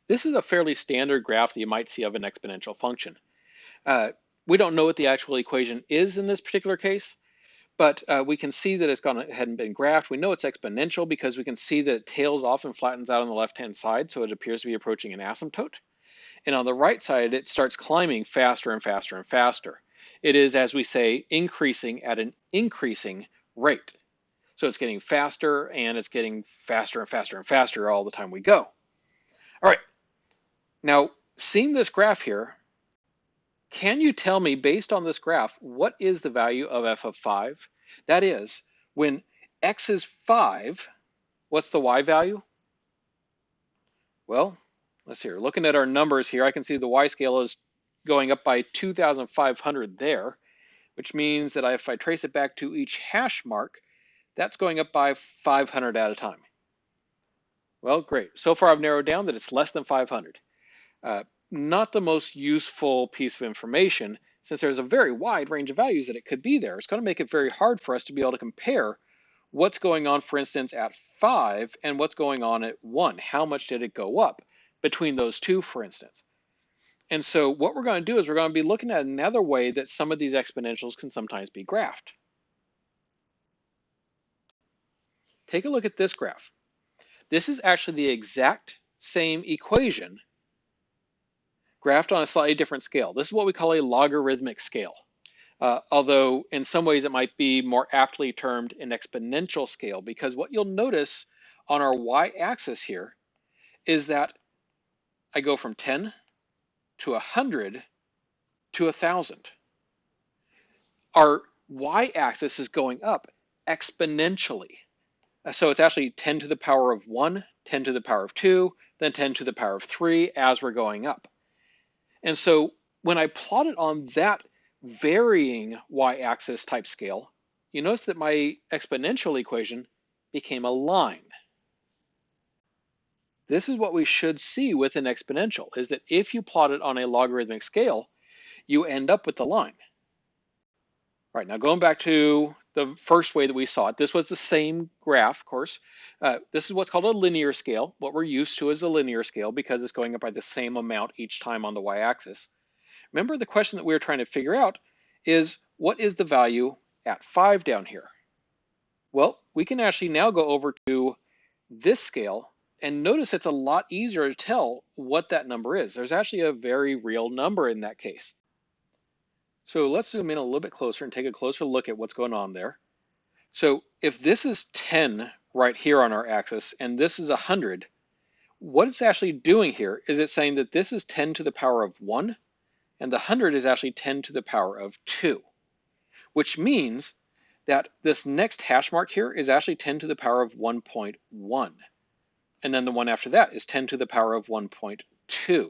This is a fairly standard graph that you might see of an exponential function. We don't know what the actual equation is in this particular case, but we can see that it's gone ahead and been graphed. We know it's exponential because we can see that it tails off and flattens out on the left-hand side, so it appears to be approaching an asymptote. And on the right side, it starts climbing faster and faster and faster. It is, as we say, increasing at an increasing rate. So it's getting faster, and it's getting faster and faster and faster all the time we go. All right, now seeing this graph here, can you tell me, based on this graph, what is the value of f of 5? That is, when x is 5, what's the y value? Well, let's see here. Looking at our numbers here, I can see the y scale is going up by 2,500 there, which means that if I trace it back to each hash mark, that's going up by 500 at a time. Well, great. So far I've narrowed down that it's less than 500. Not the most useful piece of information, since there's a very wide range of values that it could be there. It's going to make it very hard for us to be able to compare what's going on, for instance, at 5 and what's going on at 1. How much did it go up between those two, for instance? And so what we're going to do is we're going to be looking at another way that some of these exponentials can sometimes be graphed. Take a look at this graph. This is actually the exact same equation graphed on a slightly different scale. This is what we call a logarithmic scale. Although in some ways it might be more aptly termed an exponential scale, because what you'll notice on our y-axis here is that I go from 10 to 100 to 1,000. Our y-axis is going up exponentially. So it's actually 10 to the power of 1, 10 to the power of 2, then 10 to the power of 3 as we're going up. And so when I plot it on that varying y-axis type scale, you notice that my exponential equation became a line. This is what we should see with an exponential, is that if you plot it on a logarithmic scale, you end up with the line. All right, now going back to the first way that we saw it, this was the same graph, of course. This is what's called a linear scale. What we're used to is a linear scale because it's going up by the same amount each time on the y-axis. Remember, the question that we were trying to figure out is, what is the value at 5 down here? Well, we can actually now go over to this scale and notice it's a lot easier to tell what that number is. There's actually a very real number in that case. So let's zoom in a little bit closer and take a closer look at what's going on there. So if this is 10 right here on our axis and this is 100, what it's actually doing here is it's saying that this is 10 to the power of 1 and the 100 is actually 10 to the power of 2, which means that this next hash mark here is actually 10 to the power of 1.1. And then the one after that is 10 to the power of 1.2.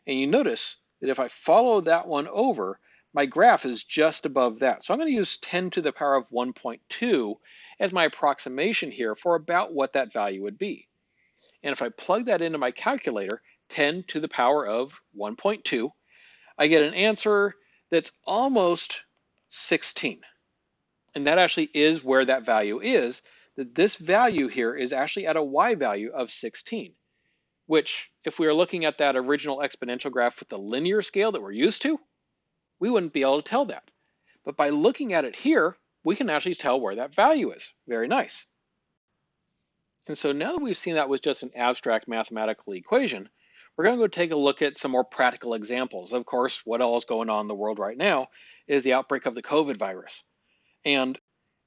And you notice that if I follow that one over, my graph is just above that. So I'm going to use 10 to the power of 1.2 as my approximation here for about what that value would be. And if I plug that into my calculator, 10 to the power of 1.2, I get an answer that's almost 16. And that actually is where that value is, that this value here is actually at a y value of 16, which if we were looking at that original exponential graph with the linear scale that we're used to, we wouldn't be able to tell that. But by looking at it here, we can actually tell where that value is. Very nice. And so now that we've seen that was just an abstract mathematical equation, we're going to go take a look at some more practical examples. Of course, what all is going on in the world right now is the outbreak of the COVID virus. And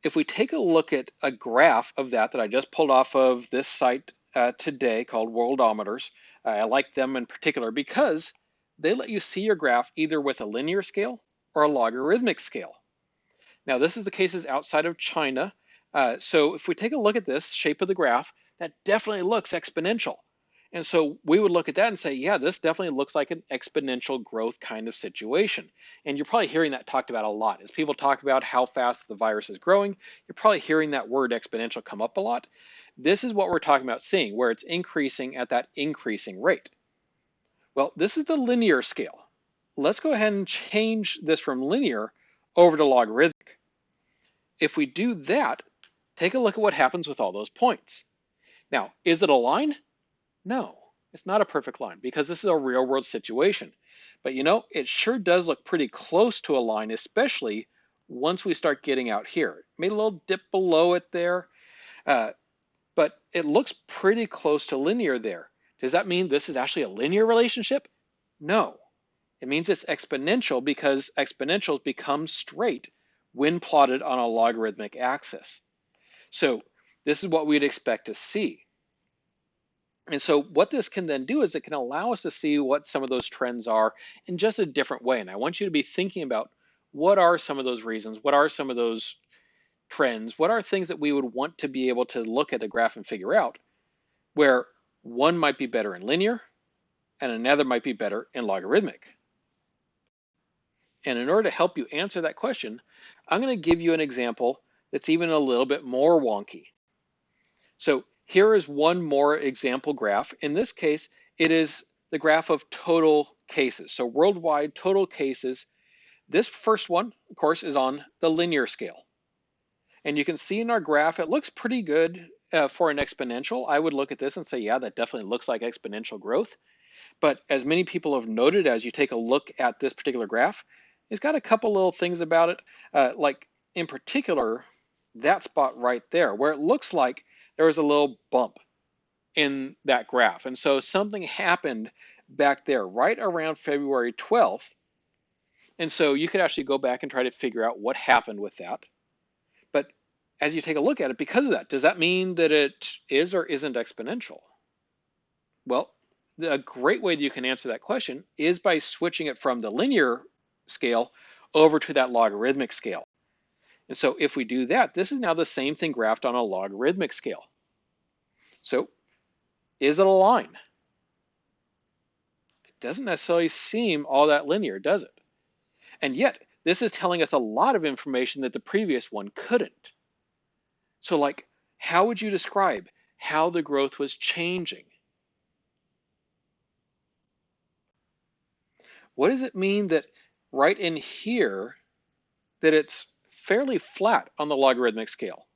if we take a look at a graph of that I just pulled off of this site today called Worldometers, I like them in particular because they let you see your graph either with a linear scale or a logarithmic scale. Now, this is the cases outside of China. So if we take a look at this shape of the graph, that definitely looks exponential. And so we would look at that and say, yeah, this definitely looks like an exponential growth kind of situation. And you're probably hearing that talked about a lot. As people talk about how fast the virus is growing, you're probably hearing that word exponential come up a lot. This is what we're talking about seeing, where it's increasing at that increasing rate. Well, this is the linear scale. Let's go ahead and change this from linear over to logarithmic. If we do that, take a look at what happens with all those points. Now, is it a line? No, It's not a perfect line because this is a real world situation. But it sure does look pretty close to a line, especially once we start getting out here. It made a little dip below it there, but it looks pretty close to linear there. Does that mean this is actually a linear relationship? No. It means it's exponential because exponentials become straight when plotted on a logarithmic axis. So this is what we'd expect to see. And so what this can then do is it can allow us to see what some of those trends are in just a different way. And I want you to be thinking about what are some of those reasons, what are some of those trends, what are things that we would want to be able to look at a graph and figure out where one might be better in linear and another might be better in logarithmic. And in order to help you answer that question, I'm going to give you an example that's even a little bit more wonky. So here is one more example graph. In this case, it is the graph of total cases. So worldwide total cases. This first one, of course, is on the linear scale. And you can see in our graph, it looks pretty good for an exponential. I would look at this and say, yeah, that definitely looks like exponential growth. But as many people have noted, as you take a look at this particular graph, it's got a couple little things about it, like in particular, that spot right there, where it looks like there was a little bump in that graph. And so something happened back there right around February 12th. And so you could actually go back and try to figure out what happened with that. But as you take a look at it, because of that, does that mean that it is or isn't exponential? Well, a great way that you can answer that question is by switching it from the linear scale over to that logarithmic scale. And so if we do that, this is now the same thing graphed on a logarithmic scale. So is it a line? It doesn't necessarily seem all that linear, does it? And yet, this is telling us a lot of information that the previous one couldn't. So like, how would you describe how the growth was changing? What does it mean that right in here, that it's fairly flat on the logarithmic scale?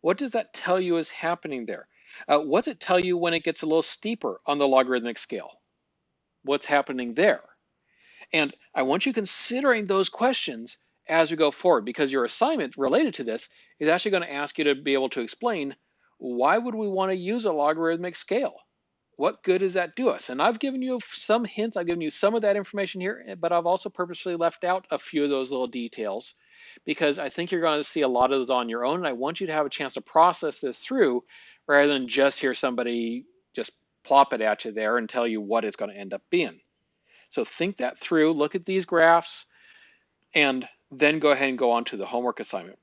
What does that tell you is happening there? What's it tell you when it gets a little steeper on the logarithmic scale? What's happening there? And I want you considering those questions as we go forward, because your assignment related to this is actually going to ask you to be able to explain, why would we want to use a logarithmic scale? What good does that do us? And I've given you some hints, I've given you some of that information here, but I've also purposefully left out a few of those little details because I think you're going to see a lot of those on your own, and I want you to have a chance to process this through rather than just hear somebody just plop it at you there and tell you what it's going to end up being. So think that through, look at these graphs, and then go ahead and go on to the homework assignment.